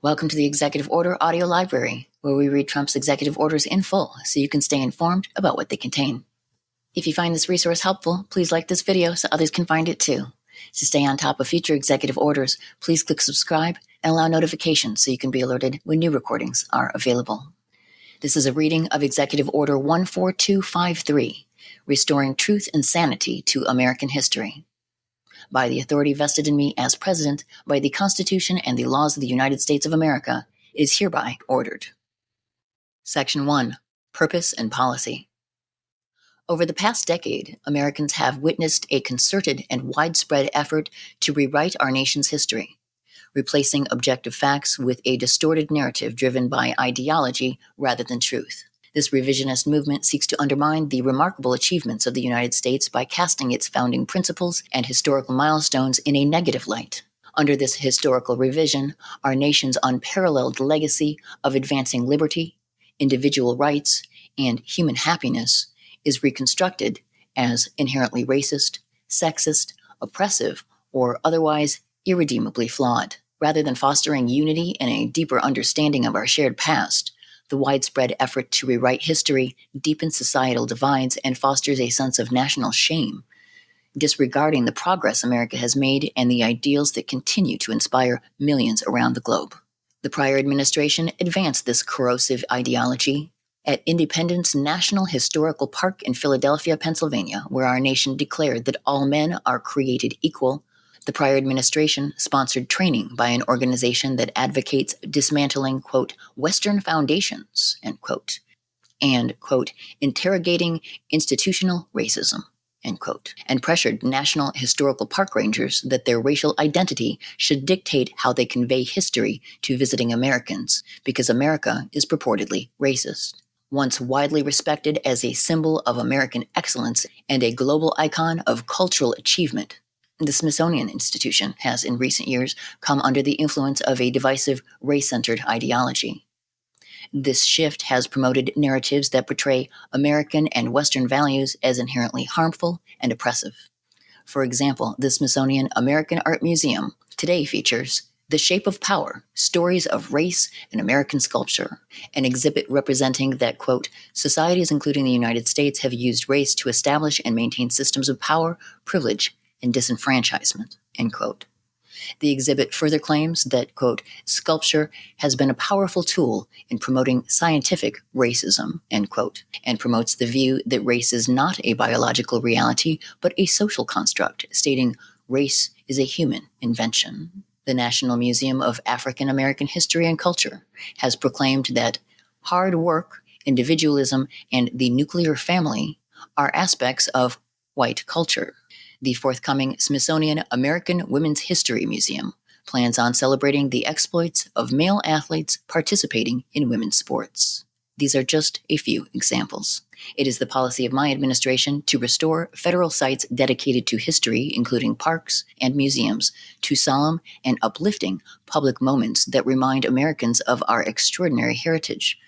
Welcome to the Executive Order Audio Library, where we read Trump's executive orders in full so you can stay informed about what they contain. If you find this resource helpful, please like this video so others can find it too. To stay on top of future executive orders, please click subscribe and allow notifications so you can be alerted when new recordings are available. This is a reading of Executive Order 14253, Restoring Truth and Sanity to American History. By the authority vested in me as President by the Constitution and the laws of the United States of America, it is hereby ordered. Section 1. Purpose and Policy. Over the past decade, Americans have witnessed a concerted and widespread effort to rewrite our nation's history, replacing objective facts with a distorted narrative driven by ideology rather than truth. This revisionist movement seeks to undermine the remarkable achievements of the United States by casting its founding principles and historical milestones in a negative light. Under this historical revision, our nation's unparalleled legacy of advancing liberty, individual rights, and human happiness is reconstructed as inherently racist, sexist, oppressive, or otherwise irredeemably flawed. Rather than fostering unity and a deeper understanding of our shared past, the widespread effort to rewrite history deepens societal divides and fosters a sense of national shame, disregarding the progress America has made and the ideals that continue to inspire millions around the globe. The prior administration advanced this corrosive ideology at Independence National Historical Park in Philadelphia, Pennsylvania, where our nation declared that all men are created equal. The prior administration sponsored training by an organization that advocates dismantling, quote, Western foundations, end quote, and, quote, interrogating institutional racism, end quote, and pressured National Historical Park rangers that their racial identity should dictate how they convey history to visiting Americans, because America is purportedly racist. Once widely respected as a symbol of American excellence and a global icon of cultural achievement, the Smithsonian Institution has in recent years come under the influence of a divisive, race-centered ideology. This shift has promoted narratives that portray American and Western values as inherently harmful and oppressive. For example, the Smithsonian American Art Museum today features The Shape of Power, Stories of Race and American Sculpture, an exhibit representing that, quote, societies including the United States have used race to establish and maintain systems of power, privilege, and disenfranchisement, end quote. The exhibit further claims that, quote, sculpture has been a powerful tool in promoting scientific racism, end quote, and promotes the view that race is not a biological reality, but a social construct, stating race is a human invention. The National Museum of African American History and Culture has proclaimed that hard work, individualism, and the nuclear family are aspects of white culture. The forthcoming Smithsonian American Women's History Museum plans on celebrating the exploits of male athletes participating in women's sports. These are just a few examples. It is the policy of my administration to restore federal sites dedicated to history, including parks and museums, to solemn and uplifting public moments that remind Americans of our extraordinary heritage,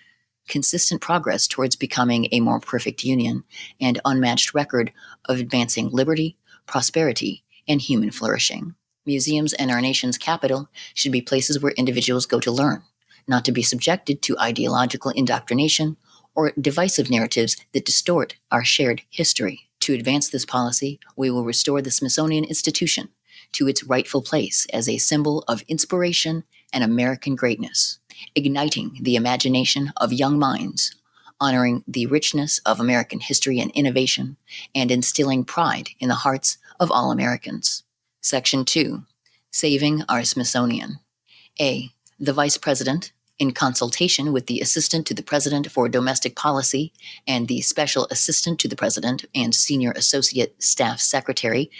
consistent progress towards becoming a more perfect union, and unmatched record of advancing liberty, prosperity, and human flourishing. Museums and our nation's capital should be places where individuals go to learn, not to be subjected to ideological indoctrination or divisive narratives that distort our shared history. To advance this policy, we will restore the Smithsonian Institution to its rightful place as a symbol of inspiration and American greatness, igniting the imagination of young minds, honoring the richness of American history and innovation, and instilling pride in the hearts of all Americans. Section 2. Saving our Smithsonian. A. The Vice President, in consultation with the Assistant to the President for Domestic Policy and the Special Assistant to the President and Senior Associate Staff Secretary,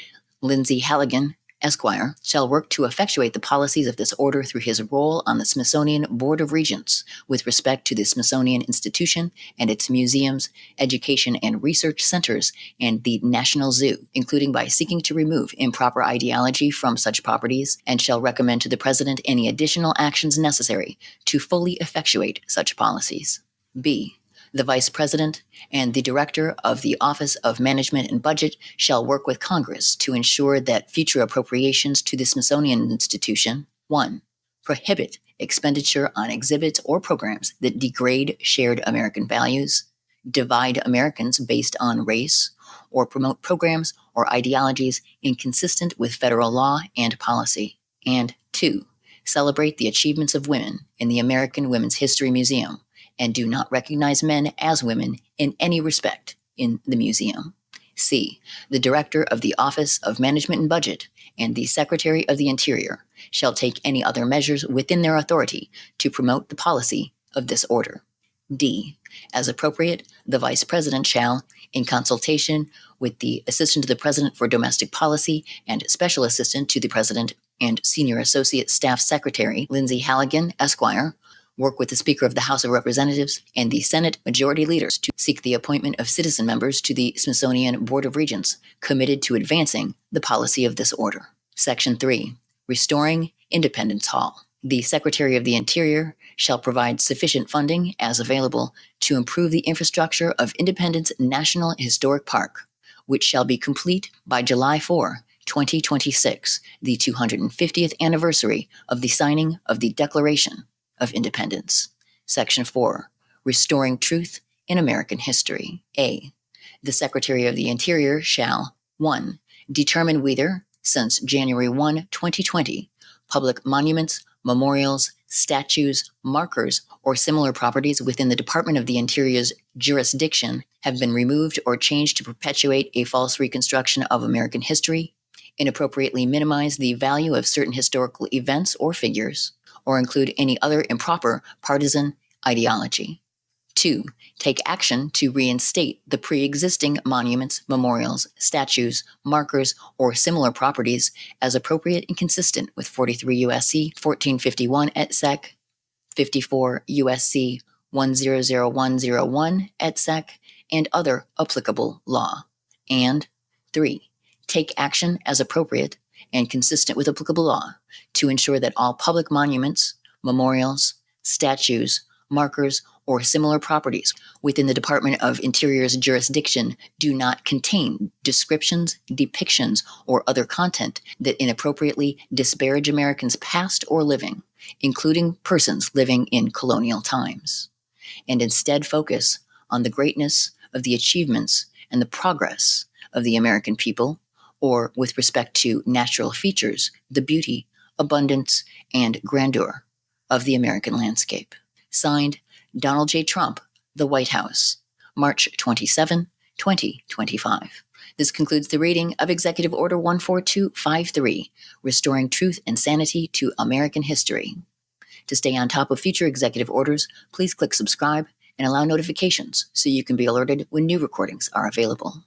Lindsay Halligan, Esquire, shall work to effectuate the policies of this order through his role on the Smithsonian Board of Regents with respect to the Smithsonian Institution and its museums, education and research centers, and the National Zoo, including by seeking to remove improper ideology from such properties, and shall recommend to the President any additional actions necessary to fully effectuate such policies. B. The Vice President and the Director of the Office of Management and Budget shall work with Congress to ensure that future appropriations to the Smithsonian Institution, 1. Prohibit expenditure on exhibits or programs that degrade shared American values, divide Americans based on race, or promote programs or ideologies inconsistent with federal law and policy. And 2, celebrate the achievements of women in the American Women's History Museum and do not recognize men as women in any respect in the museum. C, the Director of the Office of Management and Budget and the Secretary of the Interior shall take any other measures within their authority to promote the policy of this order. D, as appropriate, the Vice President shall, in consultation with the Assistant to the President for Domestic Policy and Special Assistant to the President and Senior Associate Staff Secretary Lindsay Halligan, Esquire, work with the Speaker of the House of Representatives and the Senate Majority Leaders to seek the appointment of citizen members to the Smithsonian Board of Regents committed to advancing the policy of this order. Section 3. Restoring Independence Hall. The Secretary of the Interior shall provide sufficient funding as available to improve the infrastructure of Independence National Historic Park, which shall be complete by July 4, 2026, the 250th anniversary of the signing of the Declaration of Independence. Section 4. Restoring Truth in American History. A. The Secretary of the Interior shall 1. Determine whether, since January 1, 2020, public monuments, memorials, statues, markers, or similar properties within the Department of the Interior's jurisdiction have been removed or changed to perpetuate a false reconstruction of American history, inappropriately minimize the value of certain historical events or figures, or include any other improper partisan ideology. 2. Take action to reinstate the pre-existing monuments, memorials, statues, markers, or similar properties as appropriate and consistent with 43 U.S.C. 1451 et sec, 54 U.S.C. 100101 et sec, and other applicable law. And 3. Take action as appropriate and consistent with applicable law to ensure that all public monuments, memorials, statues, markers, or similar properties within the Department of Interior's jurisdiction do not contain descriptions, depictions, or other content that inappropriately disparage Americans past or living, including persons living in colonial times, and instead focus on the greatness of the achievements and the progress of the American people, or with respect to natural features, the beauty, abundance, and grandeur of the American landscape. Signed, Donald J. Trump, The White House, March 27, 2025. This concludes the reading of Executive Order 14253, Restoring Truth and Sanity to American History. To stay on top of future executive orders, please click subscribe and allow notifications so you can be alerted when new recordings are available.